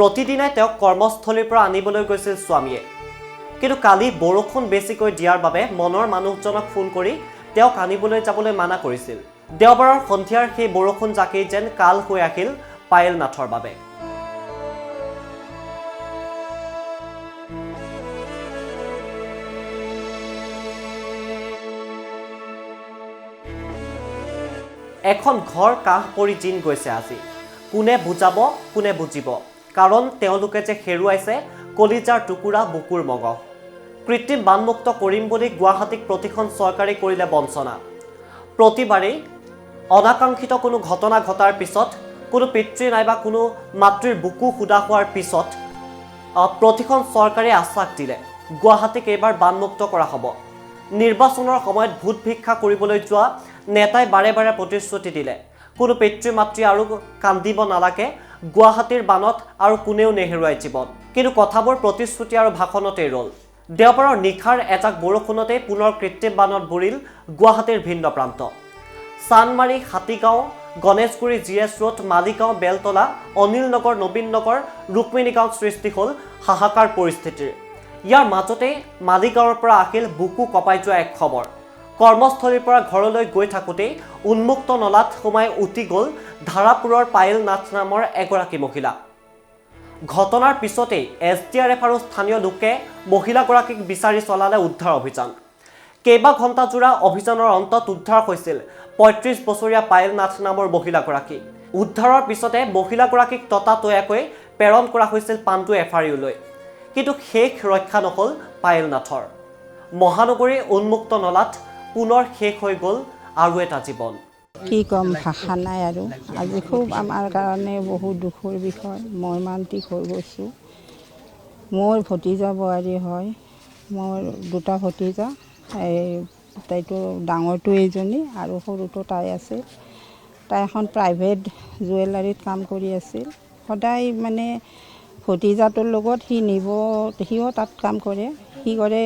প্ৰতিদিনাই তেওঁক কৰ্মস্থলীৰ পৰা আনিবলৈ গৈছিল স্বামীয়ে। কিন্তু কালি বৰষুণ বেছিকৈ দিয়াৰ বাবে মনৰ মানুহজনক ফোন কৰি তেওঁক আনিবলৈ যাবলৈ মানা কৰিছিল। দেওবাৰৰ সন্ধিয়াৰ সেই বৰষুণ জাকেই যেন কাল হৈ আহিল পায়েল নাথৰ বাবে। এখন ঘৰ কাহ পৰি জিন গৈছে আজি। কোনে বুজাব, কোনে বুজিব? কাৰণ তেওঁলোকে যে হেৰুৱাইছে কলিজাৰ টুকুৰা বুকুৰ মগহ। কৃত্ৰিম বানমুক্ত কৰিম বুলি গুৱাহাটীক প্ৰতিখন চৰকাৰে কৰিলে বঞ্চনা। প্ৰতিবাৰেই অনাকাংক্ষিত কোনো ঘটনা ঘটাৰ পিছত, কোনো পিতৃ নাইবা কোনো মাতৃৰ বুকু সুদা হোৱাৰ পিছত প্ৰতিখন চৰকাৰে আশ্বাস দিলে গুৱাহাটীক এইবাৰ বানমুক্ত কৰা হ'ব। নিৰ্বাচনৰ সময়ত ভোট ভিক্ষা কৰিবলৈ যোৱা নেতাই বাৰে বাৰে প্ৰতিশ্ৰুতি দিলে কোনো পিতৃ মাতৃ আৰু কান্দিব নালাগে, গুৱাহাটীৰ বানত আৰু কোনেও নেহেৰুৱাই জীৱন। কিন্তু কথাবোৰ প্ৰতিশ্ৰুতি আৰু ভাষণতেই ৰ'ল। দেওবাৰৰ নিশাৰ এজাক বৰষুণতে পুনৰ কৃত্ৰিম বানত বুৰিল গুৱাহাটীৰ ভিন্ন প্ৰান্ত। চানমাৰী, হাতীগাঁও, গণেশগুৰি, GS ৰোড, মালিগাঁও, বেলতলা, অনিল নগৰ, নবীন নগৰ, ৰুক্মিণী গাঁৱত সৃষ্টি হ'ল হাহাকাৰ পৰিস্থিতিৰ। ইয়াৰ মাজতেই মালিগাঁৱৰ পৰা আহিল বুকু কঁপাই যোৱা এক খবৰ। কৰ্মস্থলীৰ পৰা ঘৰলৈ গৈ থাকোঁতেই উন্মুক্ত নলাত সোমাই উটি গ'ল ধাৰাপুৰৰ পায়েল নাথ নামৰ এগৰাকী মহিলা। ঘটনাৰ পিছতেই SDRF আৰু স্থানীয় লোকে মহিলাগৰাকীক বিচাৰি চলালে উদ্ধাৰ অভিযান। কেইবা ঘণ্টাজোৰা অভিযানৰ অন্তত উদ্ধাৰ হৈছিল ৩৫ বছৰীয়া পায়েল নাথ নামৰ মহিলাগৰাকী। উদ্ধাৰৰ পিছতে মহিলাগৰাকীক ততাতৈয়াকৈ প্ৰেৰণ কৰা হৈছিল পাণ্ডু FRU-লৈ। কিন্তু শেষ ৰক্ষা নহ'ল পায়েল নাথৰ। মহানগৰীৰ উন্মুক্ত নলাত পুনৰ শেষ হৈ গ'ল আৰু এটা জীৱন। কি ক'ম, ভাষা নাই আৰু। আজি খুব আমাৰ কাৰণে বহুত দুখৰ বিষয়। মৰ্মান্তিক হৈ গৈছোঁ। মোৰ ভতিজা বোৱাৰী হয়, মোৰ দুটা ভতিজা। তাইতো ডাঙৰটো এইজনী আৰু সৰুটো তাই আছিল। তাই এখন প্ৰাইভেট জুৱেলাৰীত কাম কৰি আছিল। সদায় মানে ভতিজাটোৰ লগত সিও তাত কাম কৰে। সি কৰে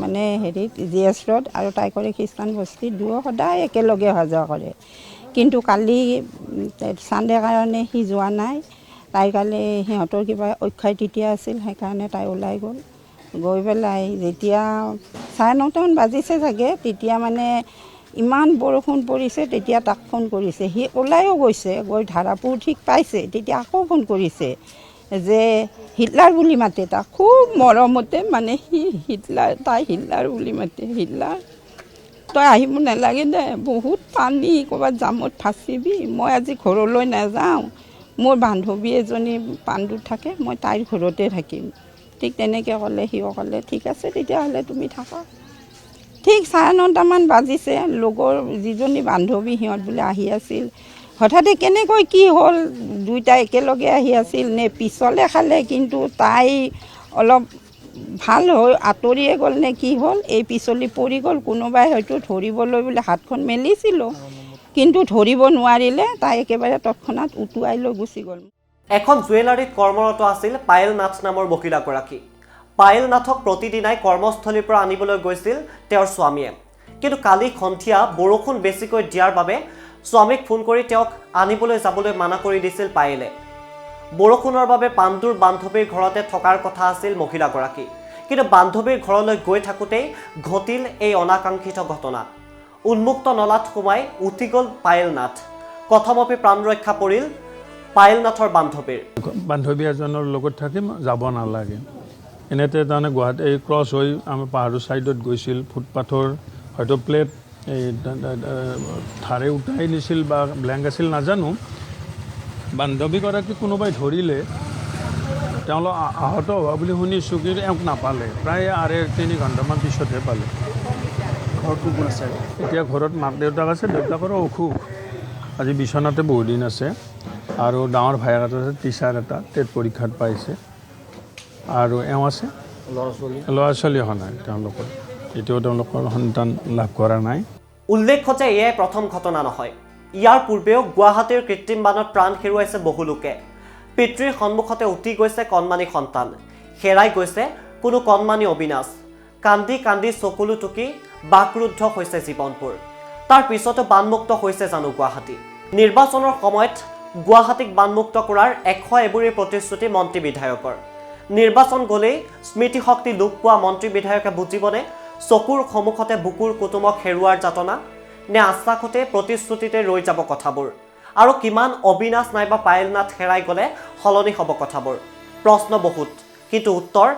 মানে হেৰিত GS ৰোড আৰু তাই কৰে খ্ৰীষ্টান বস্তি। দুয়ো সদায় একেলগে অহা যোৱা কৰে। কিন্তু কালি ছানডে কাৰণে সি যোৱা নাই। তাই কালি সিহঁতৰ কিবা অক্ষয় তৃতীয়া আছিল, সেইকাৰণে তাই ওলাই গ'ল। গৈ পেলাই যেতিয়া ৯:৩০ বাজিছে চাগে, তেতিয়া মানে ইমান বৰষুণ পৰিছে, তেতিয়া তাক ফোন কৰিছে। সি ওলাইও গৈছে, গৈ ধাৰাপুৰ ঠিক পাইছে, তেতিয়া আকৌ ফোন কৰিছে যে হিটলাৰ বুলি মাতে তাক খুব মৰমতে, মানে তাই হিটলাৰ বুলি মাতে। হিটলাৰ, তই আহিব নালাগে দে, বহুত পানী, ক'ৰবাত জামত ফাঁচিবি, মই আজি ঘৰলৈ নাযাওঁ, মোৰ বান্ধৱী এজনী পাণ্ডুত থাকে, মই তাইৰ ঘৰতে থাকিম। ঠিক তেনেকৈ ক'লে। সিও ক'লে ঠিক আছে তেতিয়াহ'লে তুমি থাকা। ঠিক ৯:৩০ বাজিছে, লগৰ যিজনী বান্ধৱী সিহঁত বোলে আহি আছিল। হঠাতে কেনেকৈ কি হ'ল, দুইটা একেলগে আহি আছিল নে পিছলে খালে, কিন্তু তাই অলপ ভাল হৈ আঁতৰিয়ে গ'ল নে কি হ'ল, এই পিছলি পৰি গ'ল। কোনোবাই হয়তো ধৰিবলৈ বোলে হাতখন মেলিছিলোঁ, কিন্তু ধৰিব নোৱাৰিলে। তাই একেবাৰে তৎক্ষণাত উটুৱাই লৈ গুচি গ'ল। এখন জুৱেলাৰীত কৰ্মৰত আছিল পায়েল নাথ নামৰ মহিলাগৰাকী। পায়েল নাথক প্ৰতিদিনাই কৰ্মস্থলীৰ পৰা আনিবলৈ গৈছিল তেওঁৰ স্বামীয়ে। কিন্তু কালি সন্ধিয়া বৰষুণ বেছিকৈ দিয়াৰ বাবে স্বামীক ফোন কৰি তেওঁক আনিবলৈ যাবলৈ মানা কৰি দিছিল পায়েলে। বৰষুণৰ বাবে পাণ্ডুৰ বান্ধৱীৰ ঘৰতে থকাৰ কথা আছিল মহিলাগৰাকী। কিন্তু বান্ধৱীৰ ঘৰলৈ গৈ থাকোঁতেই ঘটিল এই অনাকাংক্ষিত ঘটনা। উন্মুক্ত নলাত সোমাই উঠি গ'ল পায়েল নাথ। কথমপি প্ৰাণ ৰক্ষা পৰিল পায়েল নাথৰ বান্ধৱী এজনৰ লগত থাকি যাব নালাগে। এনেতে তাৰমানে গুৱাহাটী এই ক্ৰছ হৈ আমাৰ পাহাৰৰ ছাইডত গৈছিল। ফুটপাথৰ হয়তো প্লেট এই ধাৰে উঠাই নিছিল বা ব্লেংক আছিল নাজানো। বান্ধৱীগৰাকী কোনোবাই ধৰিলে, তেওঁলোক আহত হোৱা বুলি শুনিছোঁ, কিন্তু এওঁক নাপালে। প্ৰায় ৩ ঘণ্টামান পিছতহে পালে। ঘৰটো কোন আছে? এতিয়া ঘৰত মাক দেউতাক আছে, দেউতাকৰো অসুখ, আজি বিচনাতে বহুদিন আছে। আৰু ডাঙৰ ভায়েক এটা আছে, টিচাৰ এটা, টেট পৰীক্ষাত পাইছে। আৰু এওঁ আছে, ল'ৰা ছোৱালী অহা নাই তেওঁলোকৰ, এতিয়াও তেওঁলোকৰ সন্তান লাভ কৰা নাই। উল্লেখ্য যে এয়াই প্ৰথম ঘটনা নহয়। ইয়াৰ পূৰ্বেও গুৱাহাটীৰ কৃত্ৰিম বানত প্ৰাণ হেৰুৱাইছে বহু লোকে। পিতৃৰ সন্মুখতে উঠি গৈছে কণমানি সন্তান, হেৰাই গৈছে কোনো কণমানি অবিনাশ। কান্দি কান্দি চকুলো টুকি বাকৰুদ্ধ হৈছে জীৱনবোৰ। তাৰ পিছতো বানমুক্ত হৈছে জানো গুৱাহাটী? নিৰ্বাচনৰ সময়ত গুৱাহাটীক বানমুক্ত কৰাৰ 100 এবুৰি প্ৰতিশ্ৰুতি মন্ত্ৰী বিধায়কৰ নিৰ্বাচন গলেই স্মৃতিশক্তি লোপ পোৱা মন্ত্ৰী বিধায়কে বুজিবনে চকুৰ সন্মুখতে বুকুৰ কুটুমক হেৰুৱাৰ যাতনা নে আশ্বাসতে প্ৰতিশ্ৰুতিতে ৰৈ যাব কথাবোৰ আৰু কিমান অবিনাশ নাইবা পায়েলনাথ হেৰাই গলে সলনি হ'ব কথাবোৰ প্ৰশ্ন বহুত কিন্তু উত্তৰ ...